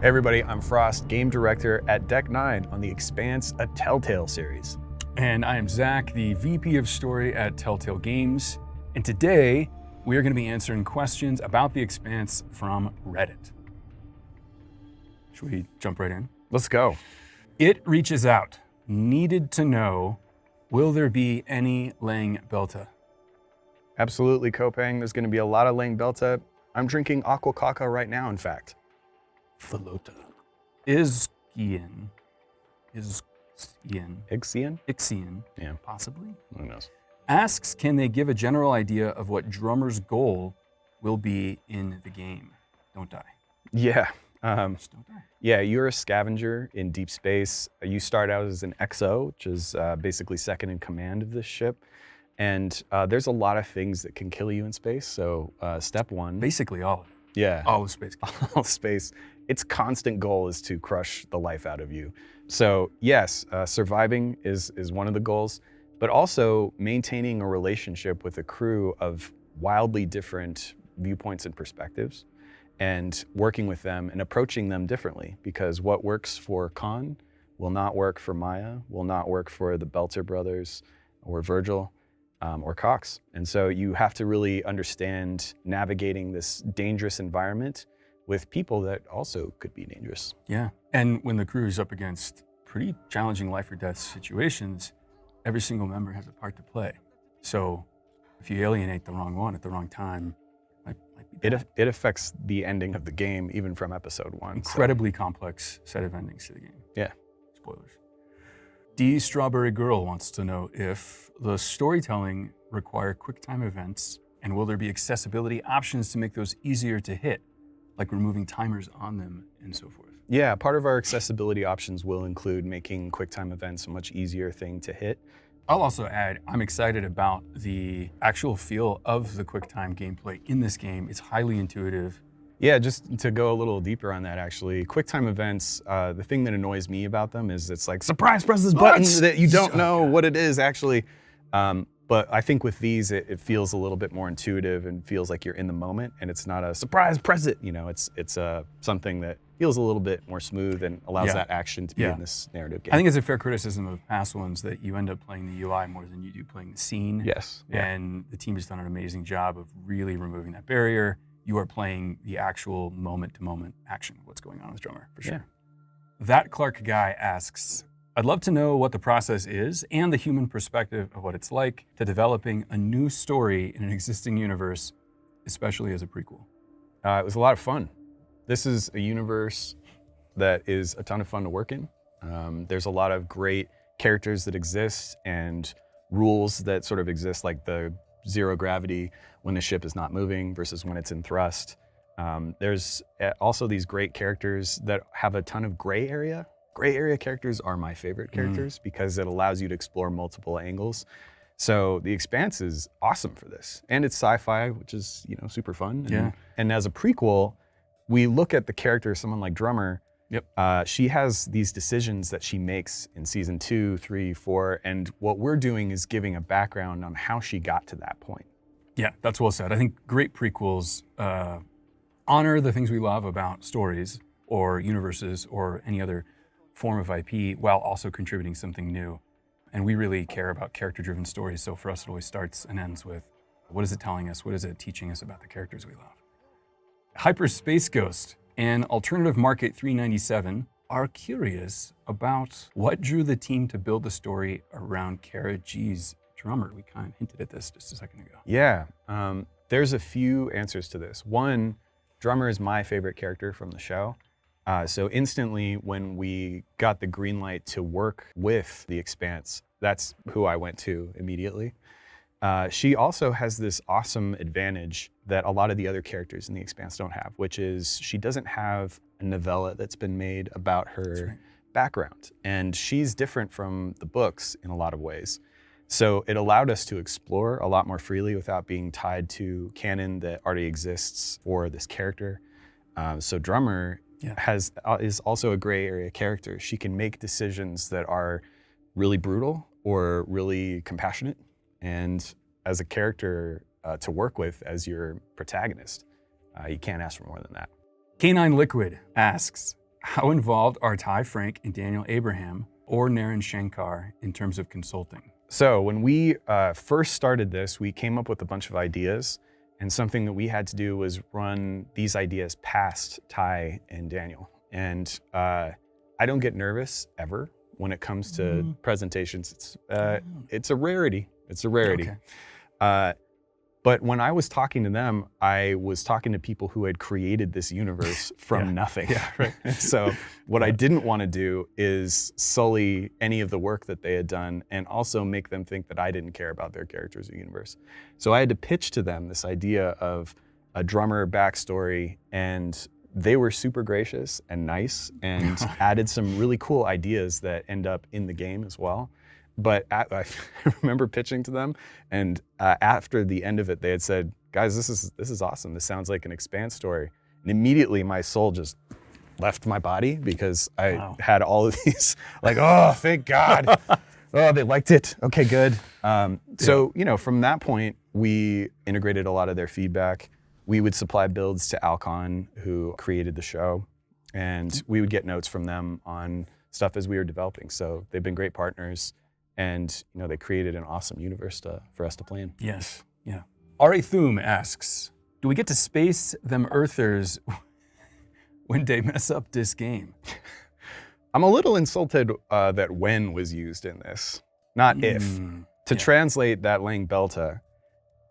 Hey everybody, I'm Frost, game director at Deck 9 on the Expanse, a Telltale series. And I am Zak, the VP of Story at Telltale Games. And today, we are going to be answering questions about the Expanse from Reddit. Should we jump right in? Let's go. It reaches out. Needed to know, will there be any Lang Belta? Absolutely, Kopang. There's going to be a lot of Lang Belta. I'm drinking Aqua Caca right now, in fact. Falota. Ixian. Ixian? Yeah. Possibly. Who knows? Asks, can they give a general idea of what Drummer's goal will be in the game? Don't die. Yeah. Just don't die. Yeah, you're a scavenger in deep space. You start out as an XO, which is basically second in command of this ship. And there's a lot of things that can kill you in space. So step one. Basically all of it. Yeah. All of space. All space. Its constant goal is to crush the life out of you. So yes, surviving is one of the goals, but also maintaining a relationship with a crew of wildly different viewpoints and perspectives, and working with them and approaching them differently, because what works for Khan will not work for Maya, will not work for the Belter brothers or Virgil or Cox. And so you have to really understand navigating this dangerous environment with people that also could be dangerous. Yeah, and when the crew is up against pretty challenging life or death situations, every single member has a part to play. So if you alienate the wrong one at the wrong time, might be bad. It affects the ending of the game, even from episode 1. Incredibly complex set of endings to the game. Yeah. Spoilers. D Strawberry Girl wants to know if the storytelling require QuickTime events, and will there be accessibility options to make those easier to hit, like removing timers on them and so forth? Yeah, part of our accessibility options will include making QuickTime events a much easier thing to hit. I'll also add, I'm excited about the actual feel of the QuickTime gameplay in this game. It's highly intuitive. Yeah, just to go a little deeper on that, actually, QuickTime events, the thing that annoys me about them is it's like, surprise, press this button that you don't know what it is actually. But I think with these, it feels a little bit more intuitive and feels like you're in the moment, and it's not a surprise, press it. You know, it's something that feels a little bit more smooth and allows that action to be in this narrative game. I think it's a fair criticism of past ones that you end up playing the UI more than you do playing the scene. Yes. And the team has done an amazing job of really removing that barrier. You are playing the actual moment-to-moment action of what's going on with Drummer, for sure. Yeah. That Clark guy asks, I'd love to know what the process is and the human perspective of what it's like to developing a new story in an existing universe, especially as a prequel. It was a lot of fun. This is a universe that is a ton of fun to work in. There's a lot of great characters that exist and rules that sort of exist, like the zero gravity when the ship is not moving versus when it's in thrust. There's also these great characters that have a ton of gray area. Gray area characters are my favorite characters because it allows you to explore multiple angles. So the Expanse is awesome for this. And it's sci-fi, which is, super fun. And as a prequel, we look at the character, someone like Drummer. Yep. She has these decisions that she makes in season 2, 3, 4, and what we're doing is giving a background on how she got to that point. Yeah, that's well said. I think great prequels honor the things we love about stories or universes or any other form of IP while also contributing something new. And we really care about character-driven stories, so for us it always starts and ends with, what is it telling us? What is it teaching us about the characters we love? Hyperspace Ghost and Alternative Market 397 are curious about what drew the team to build the story around Kara G's Drummer. We kind of hinted at this just a second ago. Yeah, there's a few answers to this. One, Drummer is my favorite character from the show. So instantly when we got the green light to work with the Expanse, that's who I went to immediately. She also has this awesome advantage that a lot of the other characters in the Expanse don't have, which is she doesn't have a novella that's been made about her background. And she's different from the books in a lot of ways. So it allowed us to explore a lot more freely without being tied to canon that already exists for this character. So Drummer is also a gray area character. She can make decisions that are really brutal or really compassionate. And as a character to work with as your protagonist, you can't ask for more than that. Canine Liquid asks, How involved are Ty Frank and Daniel Abraham or Naren Shankar in terms of consulting? So when we first started this, we came up with a bunch of ideas, and something that we had to do was run these ideas past Ty and Daniel. And I don't get nervous ever when it comes to presentations. It's a rarity. It's a rarity. Okay. But when I was talking to them, I was talking to people who had created this universe from nothing. Yeah, right. So what I didn't want to do is sully any of the work that they had done and also make them think that I didn't care about their characters or universe. So I had to pitch to them this idea of a drummer backstory, and they were super gracious and nice and added some really cool ideas that end up in the game as well. But I remember pitching to them, and after the end of it, they had said, "Guys, this is awesome. This sounds like an Expanse story." And immediately, my soul just left my body because I had all of these, like, oh, thank God. Oh, they liked it. Okay, good. So from that point, we integrated a lot of their feedback. We would supply builds to Alcon, who created the show, and we would get notes from them on stuff as we were developing. So they've been great partners. And they created an awesome universe for us to play in. Yes, yeah. R.A. Thum asks, do we get to space them Earthers when they mess up this game? I'm a little insulted that when was used in this, not if. To translate that Lang Belta,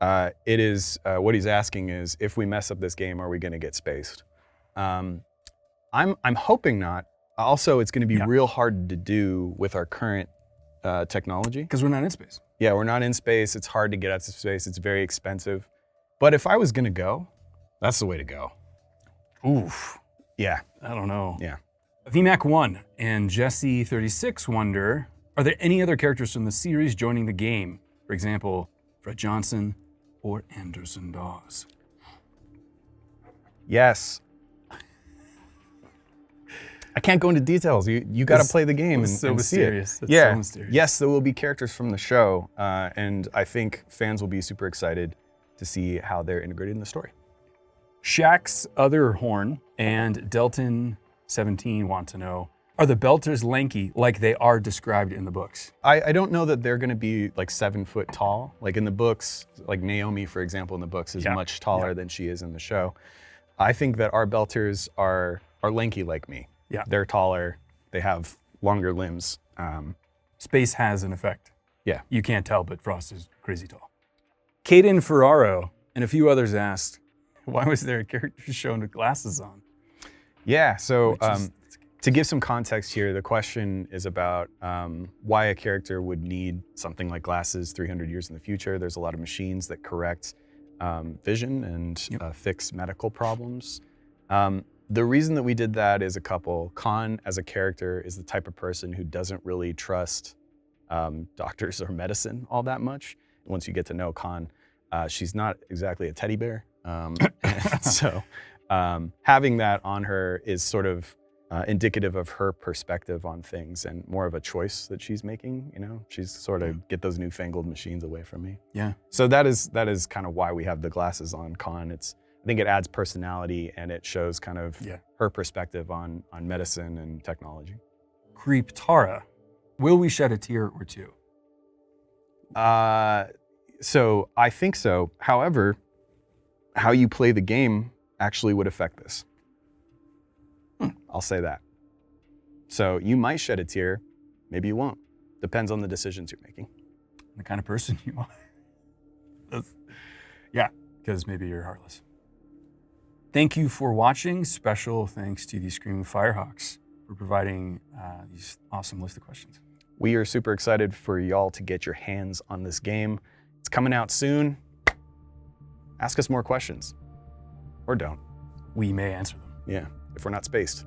it is, what he's asking is, if we mess up this game, are we gonna get spaced? I'm hoping not. Also, it's gonna be real hard to do with our current technology. Because we're not in space. Yeah, we're not in space. It's hard to get out to space. It's very expensive. But if I was gonna go, that's the way to go. Oof. Yeah. I don't know. Yeah. VMAC1 and Jesse36 wonder, are there any other characters from the series joining the game? For example, Fred Johnson or Anderson Dawes? Yes. I can't go into details. You got to play the game and so mysterious. See it. It's so mysterious. Yes, there will be characters from the show, and I think fans will be super excited to see how they're integrated in the story. Shaq's Other Horn and Delton17 want to know, are the Belters lanky like they are described in the books? I don't know that they're going to be like 7 foot tall. Like in the books, like Naomi, for example, in the books is much taller than she is in the show. I think that our Belters are lanky like me. Yeah. They're taller, they have longer limbs. Space has an effect. Yeah. You can't tell, but Frost is crazy tall. Caden Ferraro and a few others asked, why was there a character shown with glasses on? Yeah, so to give some context here, the question is about why a character would need something like glasses 300 years in the future. There's a lot of machines that correct vision and fix medical problems. The reason that we did that is a couple. Khan, as a character, is the type of person who doesn't really trust doctors or medicine all that much. Once you get to know Khan, she's not exactly a teddy bear. So having that on her is sort of indicative of her perspective on things and more of a choice that she's making. She's sort of get those newfangled machines away from me. Yeah. So that is kind of why we have the glasses on Khan. I think it adds personality and it shows kind of her perspective on medicine and technology. Creep Tara, will we shed a tear or two? So I think so. However, how you play the game actually would affect this. I'll say that. So you might shed a tear, maybe you won't. Depends on the decisions you're making. The kind of person you are. Yeah, because maybe you're heartless. Thank you for watching. Special thanks to the Screaming Firehawks for providing these awesome list of questions. We are super excited for y'all to get your hands on this game. It's coming out soon. Ask us more questions. Or don't. We may answer them. Yeah, if we're not spaced.